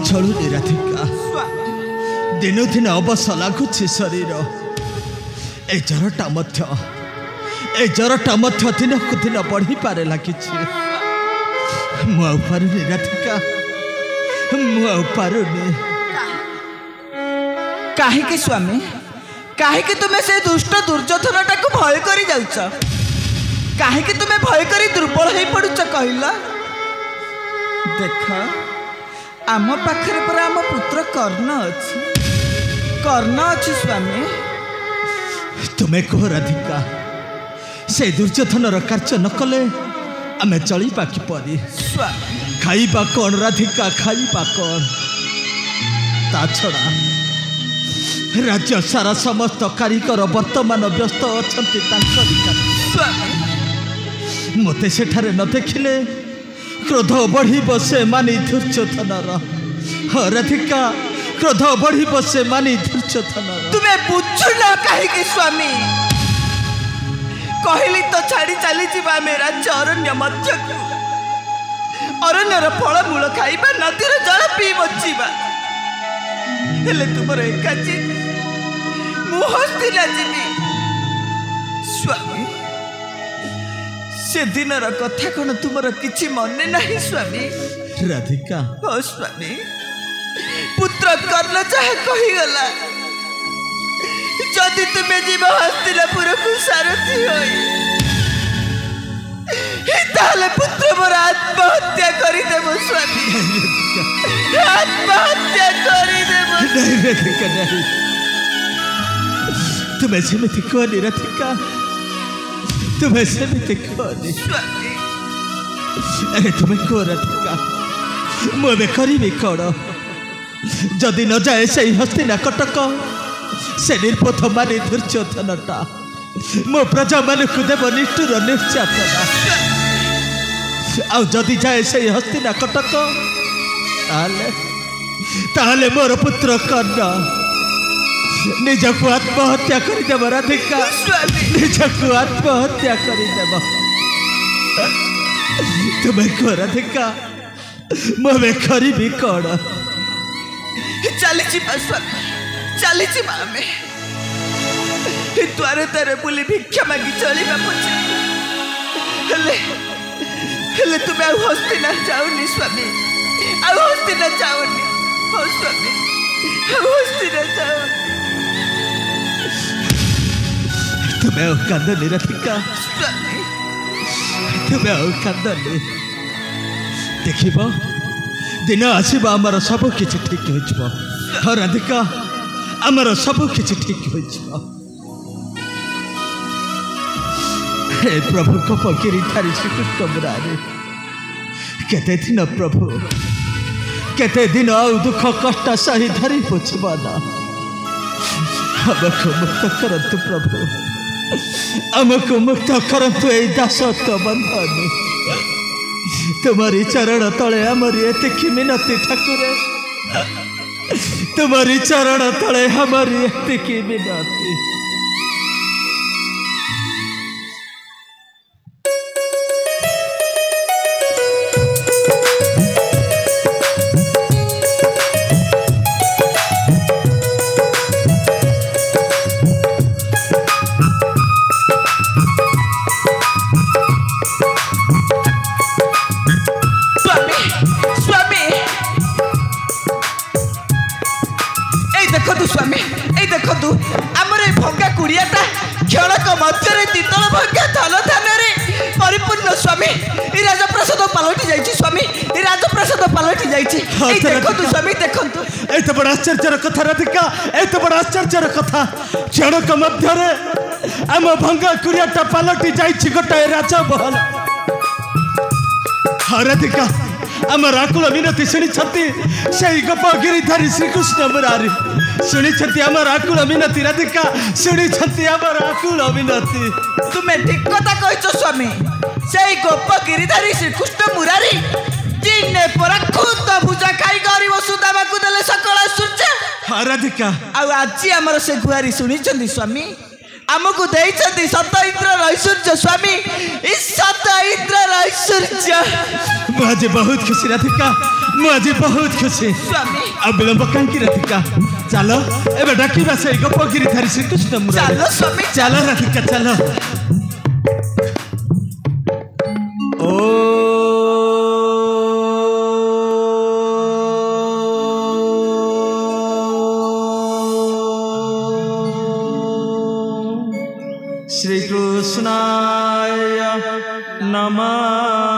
चलुनी राधिका दिन दिन अवश लगुच शरीर ए जरटा दिन को दिन बढ़ी पारे लगी मुझे राधिका मुझे काहे स्वामी काहे तुम्हें से दुष्ट दुर्योधन टाक भय करी जाउछ काहे तुम्हें भय करी दुर्बल हो पड़ुछ कहला देख आम पाखरे पर आम पुत्र कर्ण अच्छी स्वामी तुम्हें कह राधिका से दुर्योधन कार्य न कले आम चलवा किपरि खाइबा कौन राधिका खाइबा कौन ता छड़ा राज्य सारा समस्त कारिगर वर्तमान व्यस्त अच्छा मते सेठारे न देखिले क्रोध बढ़ी बसे मानी दुर्योधनर राधिका क्रोध बढ़ी बसे मानी दुर्योधनर तुम्हें बुझु ना कहीं स्वामी कहली तो छाड़ी चली जीवा मेरा अरण्य मध्य अरण्यर फलमूल खाइबा नदीर जल पी बचिबा हेले तुमर एकाची मु हस्तिला जीवी स्वामी से दिनर कथा कौन तुमर किछि मने नहीं स्वामी राधिका हो स्वामी पुत्र कर्ण चाहे कही गला जदि तुम्हें जीव हस्तिनापुर को सारथी होले पुत्र मोर आत्महत्या करदेव स्वामी आत्महत्या करदेव तुम्हें सेमती कहनी राधिका तुम्हें सेमती कहनी अरे तुम्हें कह राधिका मुझे करी कौन जदि न जाए से हस्तिना कटक से निर्बोध मानी दुर्योधनटा मो प्रजा मान को देव निष्ठुर निर्यातना आदि जाए से हस्तिना कटक ताले मोर पुत्र कर्ण निजक आत्महत्या करदेव राधिका निजक आत्महत्या करदेव तुम्हें कह राधिका मुझे करी कौन चली आमे द्वारे द्वारे बुली भिक्षा मागी चलवा हेले तुम्हें आउ हस्तिना जाऊनी स्वामी आउ हस्तिना जाऊनी हो स्वामी आउ हस्तिना जाऊनी तुम्हें आउ कांदनी राधिका तुम्हें आउ कांदनी देखिब दिन आसब आमर सब किसी ठीक हो राधिका आमर सब किसी ठीक हो हे प्रभु कपगिरी धारी श्रीकृष्ण मुरारी केते दिन प्रभु केते दिन आउ दुख कष्ट सही धरी बुझबाना हमको मुक्त करंतु प्रभु हमको मुक्त करंतु ए दासत्व बंधन तुम्हारी चरण तले हमारी एतिकी मिनती ठाकुर तुम्हारी चरण तले हमारी एतिकी मिनती एत बड़ा आश्चर्य कथा राधिका एत बड़ा आश्चर्य कथा क्षणक मध्य आम भंगा कुरियाटा पलटि जाइछि गोटाए राजमहल राधिका आमर आकुल मिनती शुणी से गोपगिरीधारी श्रीकृष्ण मुरारी शुणी आमर आकुल मिनती राधिका शुणी आमर आकुल मिनती तुम्हें ठीक कथा कह स्वामी से गोपगिरीधारी श्रीकृष्ण मुरारी जिने पर खुद भुजा खाई गरीब सुदामा को देले सकल सूर्य राधिका आज आमर से गुहारी शुणी स्वामी आमको देइछन्ति सत इंद्र ऐश्वर्य स्वामी इस सत इंद्र ऐश्वर्य मुझे बहुत खुशी राधिका मुझे बहुत खुशी स्वामी अब विलंब कहीं राधिका चलो एबे डाकिबा से गपगिरी धारी श्री कृष्ण मुरारी चलो स्वामी चलो राधिका चलो ओ श्री कृष्णाय नमः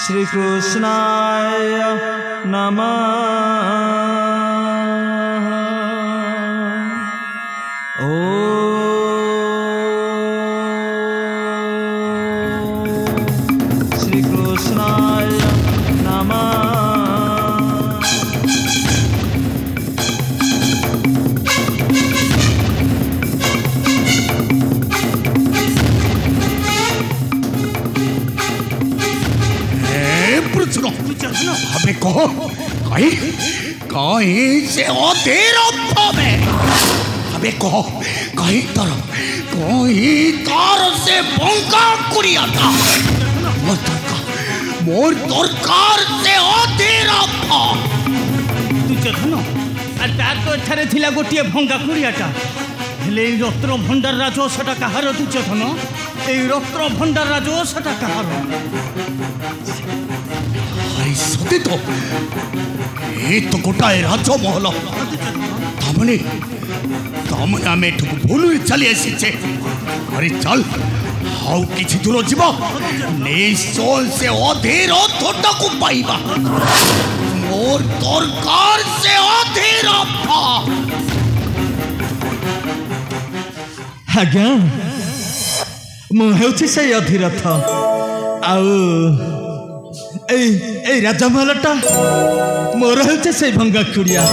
श्री कृष्णाय नमः श्री कृष्णाय नमः अबे कहो कहीं कहीं से तेरा में अबे कहो कहीं तरफ कहीं तार से बंका कुड़िया था मोर दरकार से तेरा था दुर्योधन तार तो एठारे थिला गोटे भंगा कुड़ियाटा हेले रत्न भंडार राजस्वटा कहार दुर्योधन এই রত্ন ভণ্ডার রাজস্বটা কাহার सत्य तो ये तो गोटाए राजमहल तामने तामने आम एठू भूल चली आसीचे अरे चल हाउ किछि दूर जीवा निश्चय से अधीर थोटा को पाइबा मोर दरकार से अधीर आज्ञा मु हेउछि से अधीरथ आउ ए राजमहलटा मोर हेउछि से भंगा कुड़िया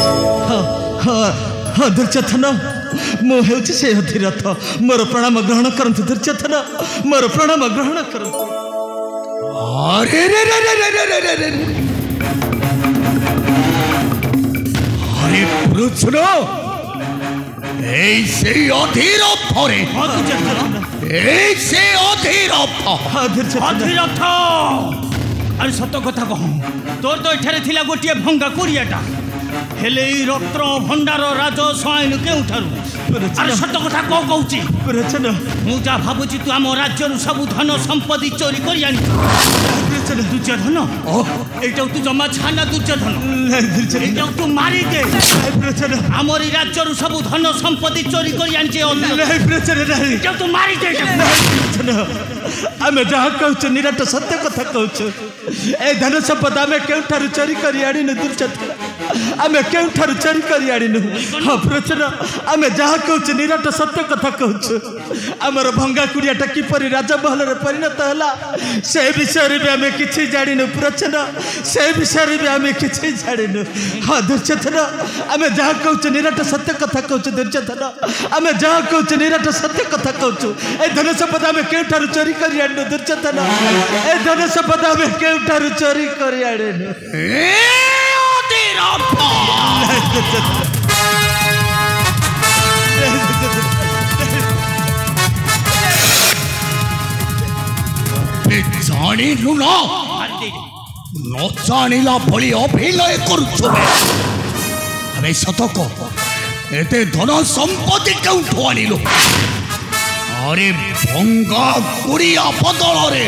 दुर्योधन मु हेउछि से अधीरथ मोर प्रणाम ग्रहण करंतु दुर्योधन मोर प्रणाम ग्रहण करंतु अरे रे रे रे रे रे रे रे अरे पुरुषो ऐसे अधीर फरे ऐसे अधीर अधीर अरे सत कथा कह तोर तो एठारे थिला गोटे भंगा कुड़ियाटा हेले रत्न भंडार राजस्व आईन केउठारु अरे सत कथा को कहूची मु जा भाबुची तू आम राज्य सब धन संपत्ति चोरी कर आनी दुर्योधन एटा तू जमा छाना दुर्योधन एटा तू मारी दे आमरी राज्य सब धन संपत्ति चोरी कर आनी एटा तू मारी दे आम जहाँ कहूँ निराट सत्य कथा कहूँ ए धन संपद आम केउठारु चोरी कर आनी दुर्योधन आम केउठारु चोरी कर आनी हाँ प्रचन आम जहाँ कहूँ निराट सत्य कथा कहूँ आमर भंगा कुड़ियाटा किपरि राजमहल परिणत है से विषय भी आम कि जाणु प्रचन से विषय भी आम कि जाणु हाँ दुर्योधन आम जहाँ कहूँ निराट सत्य कथा कहूँ दुर्योधन आम जहाँ कहूँ निराट सत्य कथा कहूँ ए धन संपद आम केउठारु चोरी कर आनु दुर्योधन ए धन संपद आम केउठारु चोरी कर आनु जाणिलु न न जाणिला भली अभिनय करुछु अरे सतक एते धन संपत्ति केउठु आनिलु अरे भंगा कुड़िया बदल रे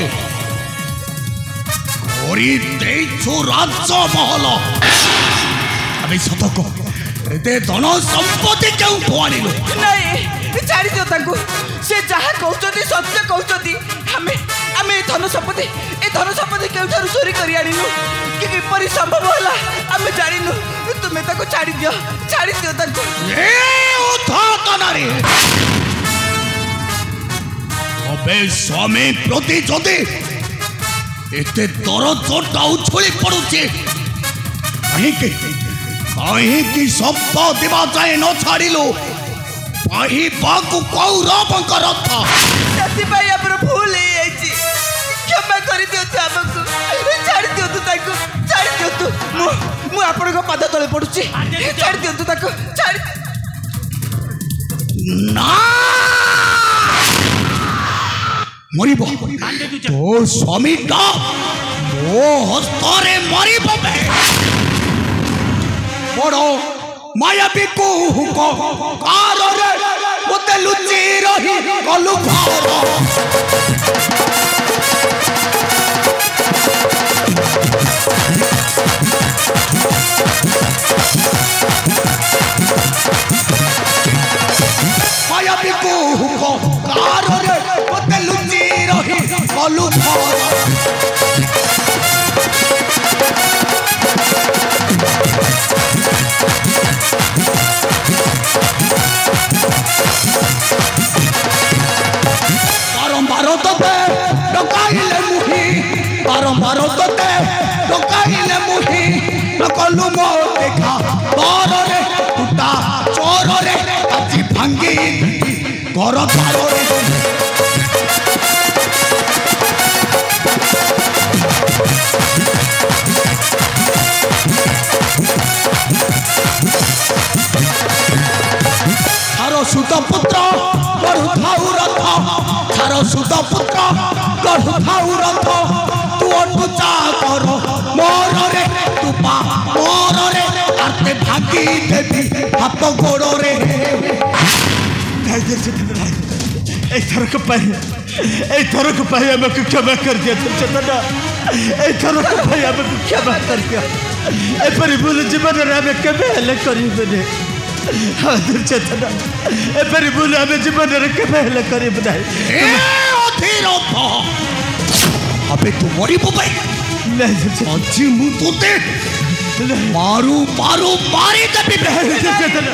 करी देछु राजमहल अरे सतक एते धन संपत्ति केउठु आनिलु नहीं छाड़ी दियो ताकू से जहाँ कहते सत्य कहते हमें आमे धन संपत्ति केउठारु चोरी करी आनिनु कि किपरि संभव होला आमे जानिनु तुमे ताको छाड़ी दियो ताको ए उठा कनारे अबे स्वामी प्रति जदि एते दरजटा उछुली पड़ुचे कहीं शब्द देवा जाए न छाड़िलु पाहिबाकु कौरवंकर था ସେଥିପାଇଁ ଆମର ଭୁଲ ହେଇଯାଇଛି କ୍ଷମା କରିଦିଅନ୍ତୁ ଆମକୁ ଛାଡ଼ି ଦିଅନ୍ତୁ ତାକୁ ଆପଣଙ୍କ ପାଦ ତଳେ ପଡୁଛି ଛାଡ଼ି ଦିଅନ୍ତୁ ତାକୁ ଛାଡ଼ି ନା ମରିବ ତୋ ସ୍ୱାମୀଟା ମୋ ହସ୍ତରେ ମରିବ ବେ ବଡ଼ ମାୟାବୀ କୁହୁକ କାରରେ ମୋତେ ଲୁଚି ରହି ଗଲୁ ଘର ମାୟାବୀ କୁହୁକ କାରରେ ମୋତେ ଲୁଚି ରହି ଗଲୁ ଘର ବାରମ୍ବାର ତତେ ଡକାଇଲେ ମୁହିଁ ବାରମ୍ବାର ତତେ ଡକାଇଲେ ମୁହିଁ କଲୁ ମୋ ଦେଖା ଦରରେ ଟୁଟା ଚୋରରେ ଆଜି ଭାଙ୍ଗି ଘର ଦ୍ୱାରରେ ସୁତ ପୁତ୍ର ଗଢୁଥାଉ ରଥ ଛାର ସୁତ ପୁତ୍ର ଗଢୁଥାଉ ରଥ ତୁ ଅଟୁ ଚାକର ମୋରରେ ତୁ ପା ମୋରରେ ଆତେ ଭାଙ୍ଗି ଦେବି ହାତ ଗୋଡ଼ରେ ଏଇଥରକ ପାଇଁ ଆମକୁ କ୍ଷମା କରିଦିଅ ଦୁର୍ଯ୍ୟୋଧନ ଏଇଥରକ ପାଇଁ ଆମକୁ କ୍ଷମା କରିଦିଅ ଏପରି ଭୁଲ ଜୀବନରେ ଆମେ କେବେ ହେଲେ କରିବୁନି ଦୁର୍ଯ୍ୟୋଧନ ଏପରି ଭୁଲ ଆମେ ଜୀବନରେ କେବେ ହେଲେ କରିବୁ ନାହିଁ ଏବେ ତୁ ମରିବୁ ଭାଇ ଆଜି ମୁଁ ତୋତେ ମାରୁ ମାରୁ ମାରିଦେବି ଦୁର୍ଯ୍ୟୋଧନ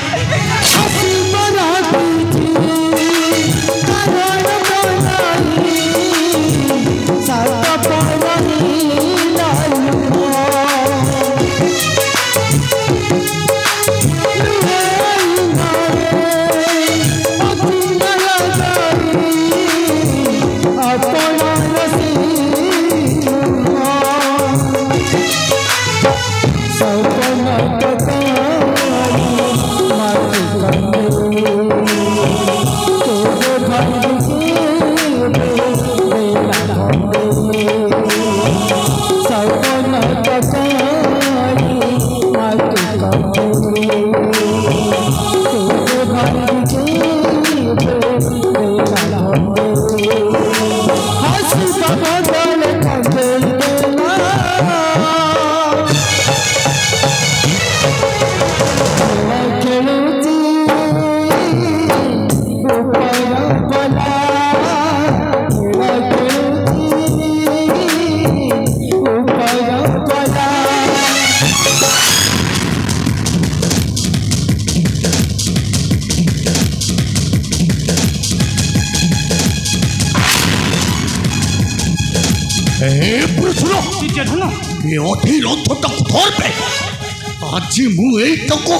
আজি মু এইটকো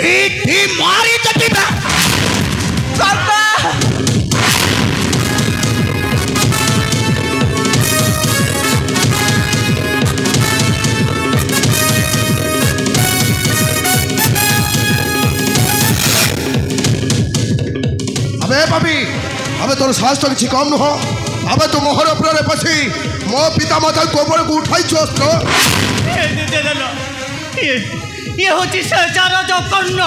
এইটি মারি দেবি বাবা अबे पापी अबे तोर साहस तो किसी कम नुह अबे तू मोहर उपरे पछी मो पिता माता गोबर को उठाई छस्त ये होची से चारो जो कर्ण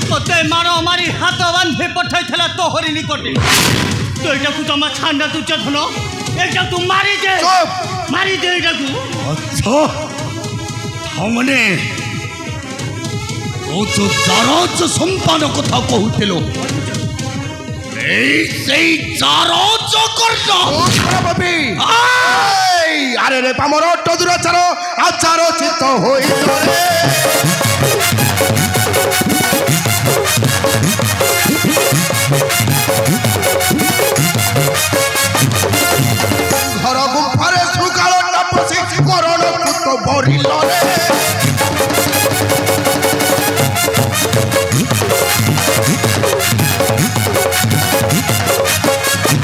मते मारो मारी हाथ बांधे पठाई थला तोहरी निकटे तो एटा को जमा छांडा तू चधन एटा तू मारी दे एटा को अच्छा हमने ओ जो चारोज संतान कथा कहूतिलो चारोज कर्ण पापी अरे रे पामर अट्ट दुराचार आचार चित्त होई घर गुम्फारे सुकाल तपसी करण पुत बरिल रे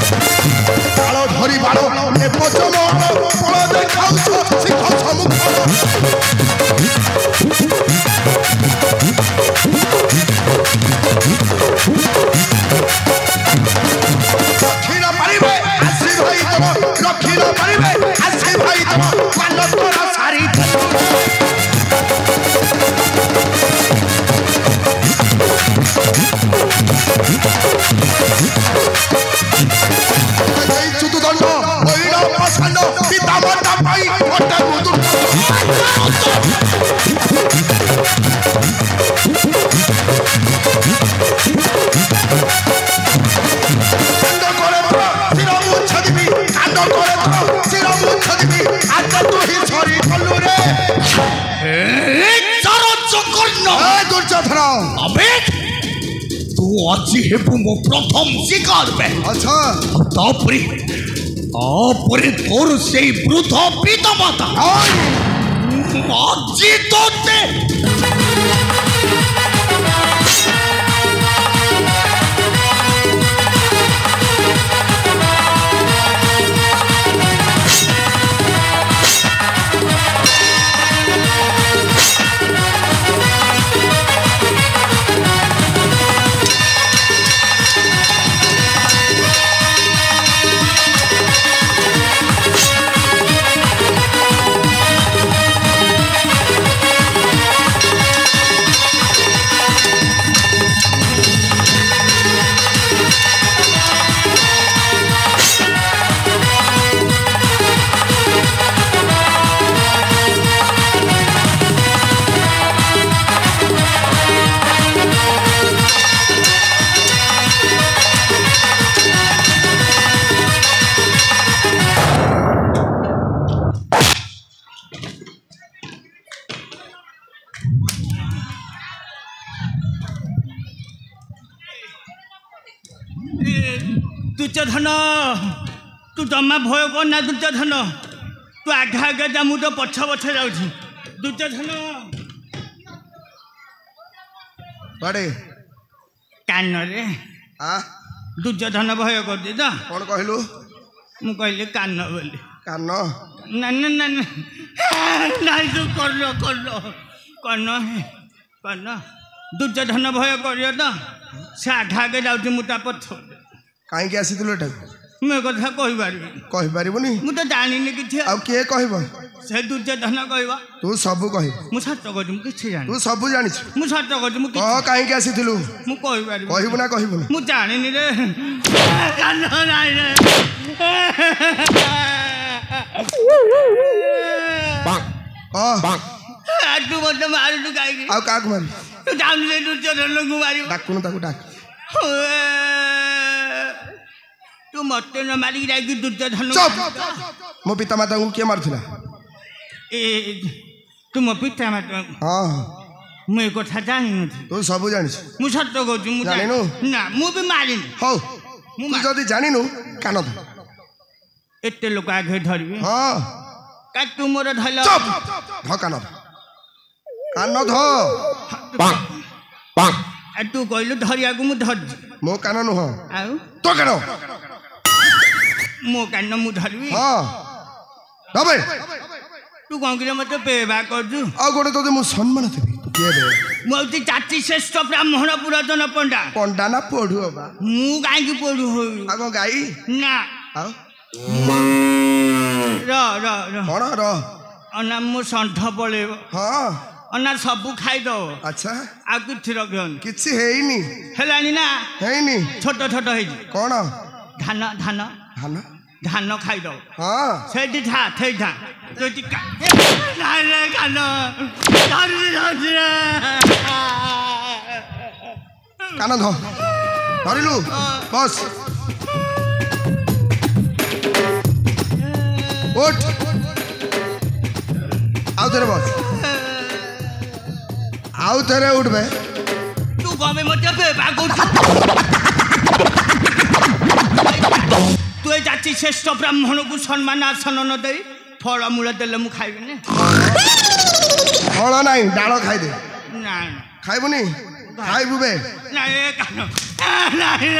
बाल धरी बाल ने पचम फल देखाउछ सिख समुख दुर्योधन अबे तू आज हेबु मो प्रथम शिकार में अच्छा तापरे तोर से वृद्ध पिता माता आज तोते दुर्योधन तू जमा भय करना दुर्योधन तू आगे आगे जा मु तो पछ पछ जाऊँ दुर्योधन बड़े कान रे दुर्योधन भय कर दे तो कौन कहलु मु कहली कान बोली कान ना ना ना ना तू कर लो कन दुर्योधन भय करियो तो से आगे आगे जाऊँ मुता पछ कहीं आसीलु एटा मैं कथा कहि पारिबुनी मु तो जानी कि आ के कहब से दुर्योधन कहबा तू सब कहि मु सत्य कहू किछि जानी तू सब जानिछ मु सत्य कहू मु कह कहीं आसीलु मु कहि पारिबो कहबु ना कहबुनी मु जानी रे कान नाइ रे तू मत मार तू काई आ काक मार तू जानी रे दुर्योधन को मारियो डाकुन ताकू डाक तू मत न मारी जाई दुर्योधन चुप मो पिता माता को के मारथिला ए तू मो पिता माता हां मैं कथा जानी न तू सब जानिछ मु सत्य कहू मु जानिनु ना मु भी मारिनी हो तू जदी जानिनु कान ध एते लोक आगे धरबी हां का तू मोर धैला चुप ध कान ध आ तू कहलु धरिया को मु धर मो कान नु हो आउ तो कान मो कान मु धरबी हां दबे तू कौन के मते पेबा करजु आ गोटे तो मु सम्मान देबी के बे मोती जाति श्रेष्ठ ब्राह्मण पुरातन पंडा पंडा ना पढु बा मु गाई की पढु हो आगो गाई ना आ र कोन र अना मु संठ पळेबो हां अना सब खाई दो अच्छा आ किछि रखन किछि हेइनी हेलानी ना हेइनी छोट छोट हे कोन धान धान धान धान खाई दो हां सेठी था थै था तो टिका नाइ रे कान धरि कान ध धरिलु बस उठ आउ तेरे बस आउ तेरे उठ बे तू कमे मते पेबा को तू ए जाति श्रेष्ठ ब्राह्मण को सम्मान आसन न दे फल मूल देले मु खाइबे ने फल नाही डाळ खाइ दे ना खाइबुनी खाइबु बे ना ए कान ना रे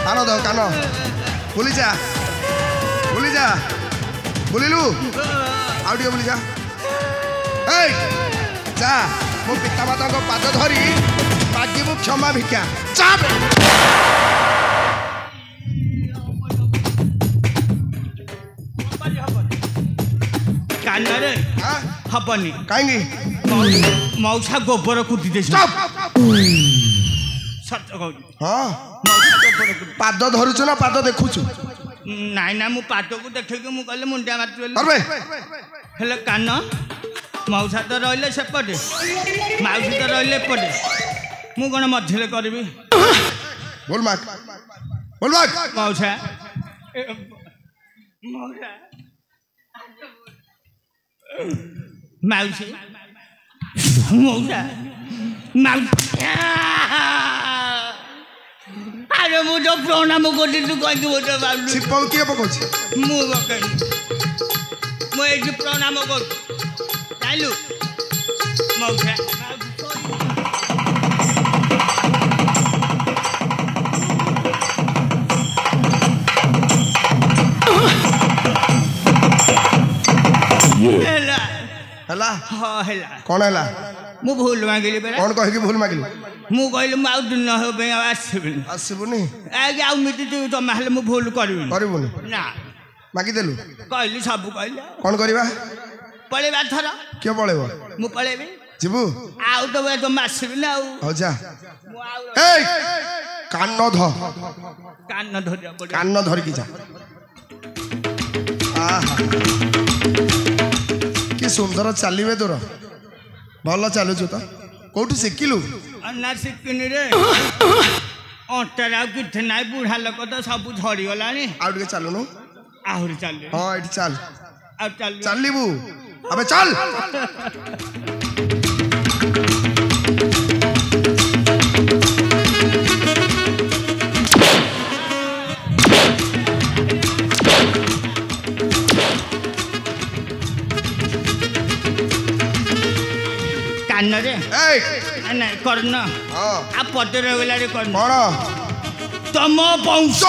कान द कान भूली जा भूलिलु आउ टिके भूली जा ए जा मो पिता माता को पाद धरी मागिबु क्षमा भिक्षा जा कान रे हां हबनी काहेंगी मौसा गोबर कुटी दे चुप सत कहू हां मौसा गोबर पाद धरुछु ना पाद देखुछु नाइ ना मु पाद को देखे के मु कहले मुंडा मारती करबे हेले कान मौसा तो रहिले सेपटे माउसी तो रहिले एपटे मु कोन मध्यले करबी बोल माक बोल भाग मौसा मौसा माउसी मौसा माउसी अरे मुझे प्रणाम कर तू कहीं बोलते बाबू छिपाऊ किए पकोछि मु बकनी मु एठी प्रणाम कर चालू मौसा हेला हला हाँ हेला कौन हला मु भूल मांगिली बेला कौन कहि कि भूल मागिलु मु कहली मु आउ दिन हो बे आसबिनी आसबुनी आगे आउ मिति तू तो महल मु भूल करबिनी करबुनी ना मागी देलु कहली सब कहली कौन करबा पळेबा थर के पळेबो मु पळेबी जीबू आउ तो बे तो मासबिनी आउ हो जा मु आउ ए कान ध कान धरिया पड़े कान धर की जा आहा कि सुंदर चलिबे तोर भल चलुछु तो कोठु शिखिलु अन्ना सिकिनी रे अंतरा किथे नाइ बुढ़ा लोक तो सब झड़ी गलानी आउ के चलुनु आहुरी चल हां एठी चल आ चल चलिबू अबे चल कान रे ए ना करना हां आ पटर गला रे करना कोन तम वंश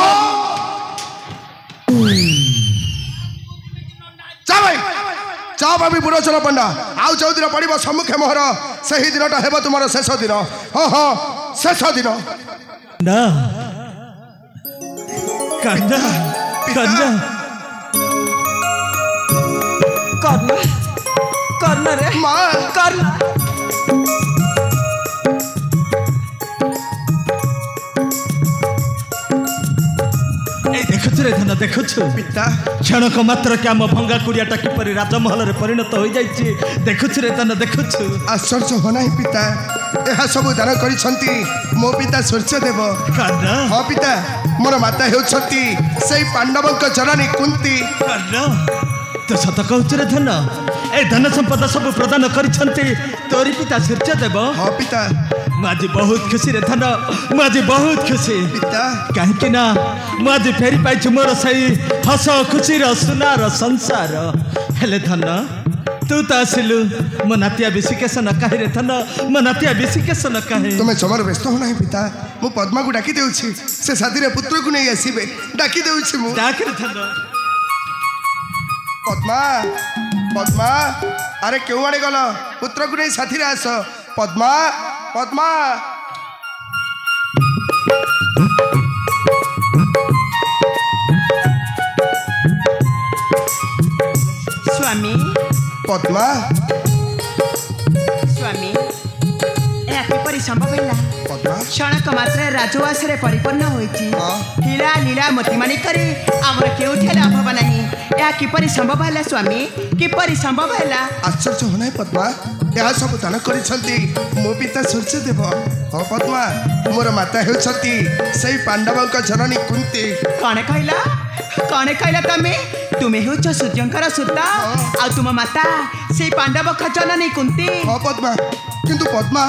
जा भाई जा भाभी बुढ़ो चलो पंडा आउ जो दिन पड़ो सम्मुखे मोहर से ही दिनटा हेब तुम शेष दिन हाँ हाँ शेष दिन ना कन्या कन्या करना करना रे माँ करना देखुछु रे धन देखुछु पिता क्षणक मात्र के आम भंगा कुड़ियाटा किपरि राजमहल परिणत हो जाइछि देखुछु रे धन देखुछु आश्चर्य हो नहीं पिता यह सब दान करिसंती मो पिता सूर्यदेव कन्या हाँ पिता मोर माता होउछंती सेई पांडवक जननी कुंती कन्या तो सत कहु रे धन ए धन संपदा सब प्रदान करिसंती तोरी पिता सूर्यदेव हाँ पिता माजी बहुत खुशी रे धन माजी बहुत खुशी पिता कहीं ना मुझे फेरी पाई मोर सही हस खुशी सुनार संसार हेले धन तू तो आसिलु मो नातिया विशिकेशन कहे रे धन मो नातिया विशिकेशन कहे तुम्हें जमार व्यस्त हो नहीं पिता मु पद्मा को डाकी देउछि से शादी रे पुत्र को नहीं आसीबे डाकी देउछि मु डाक रे धन पद्मा पद्मा अरे क्यों आड़े गल पुत्र को नहीं साथी रे आस पद्मा पद्मा स्वामी पद्मा स्वामी ଏହା କିପରି ସମ୍ଭବ ହେଲା पद्मा କ୍ଷଣକ ମାତ୍ରାରେ ରାଜୱାସରେ ପରିପୂର୍ଣ୍ଣ ହୋଇଛି ହଁ। ହୀରା ଲୀଳା ମୋତିମାଣିକରେ ଆମର କେଉଁଠି ହେଲେ ଅଭାବ ନାହିଁ ଏହା କିପରି ସମ୍ଭବ ହେଲା ସ୍ୱାମୀ କିପରି ସମ୍ଭବ ହେଲା आश्चर्य हो नहीं पद्मा यह सब दान करिसंती मो पिता सूर्यदेव हाँ पद्मा मोर माता होउछंती सेई पांडवक जननी कुंती କଣ କହିଲା ତମେ ତୁମେ ହେଉଛ ସୂର୍ଯ୍ୟଙ୍କର ସୁତା ଆଉ ତୁମ ମାତା ସେଇ ପାଣ୍ଡବ ଖଜନନୀ କୁନ୍ତି हाँ पद्मा किंतु पद्मा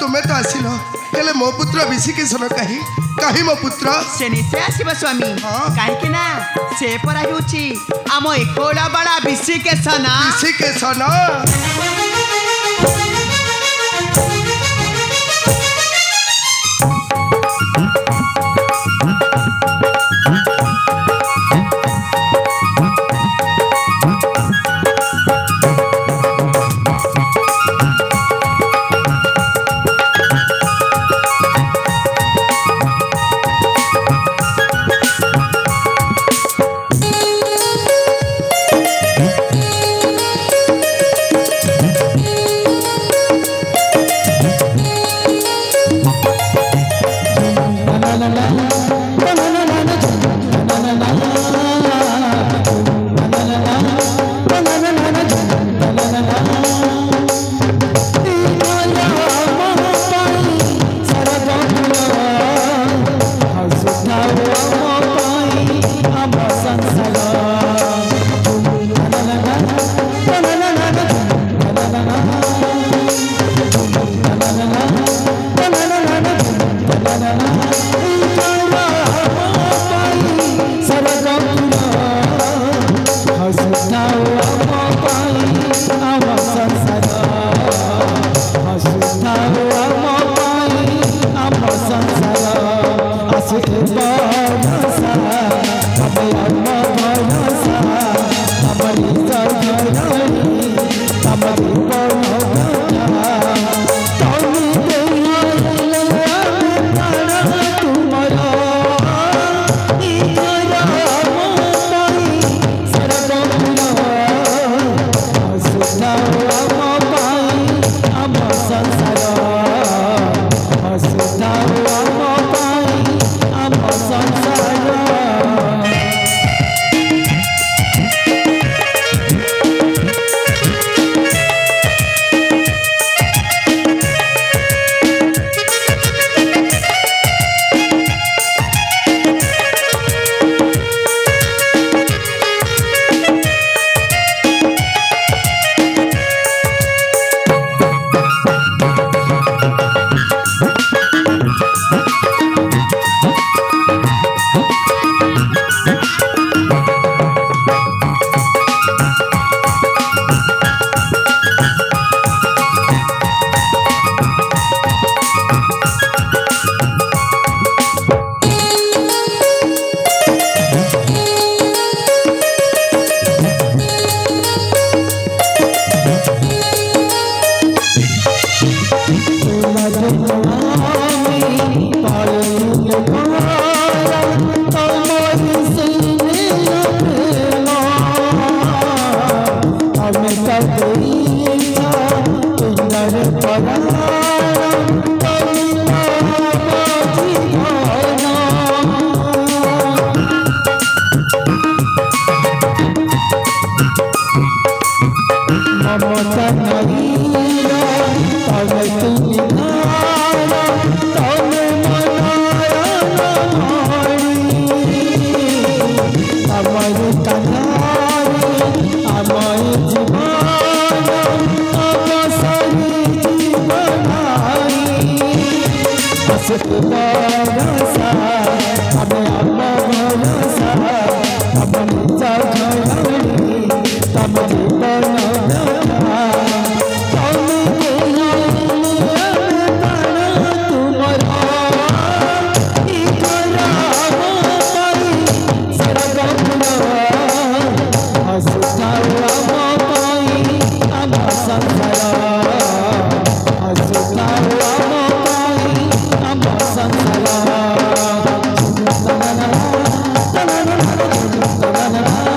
तुम्हें तो आसिल हेले मो पुत्र विशिकेशन कहीं कहीं मो पुत्र ସେ ନିଶ୍ଚୟ ଆସିବ ସ୍ୱାମୀ ହଁ। କାହିଁକି ନା ସେ ପରା ହେଉଛି ଆମ ଏକୋଳା ବାଳା ବିଶିକେଶନ विशिकेशन भगवान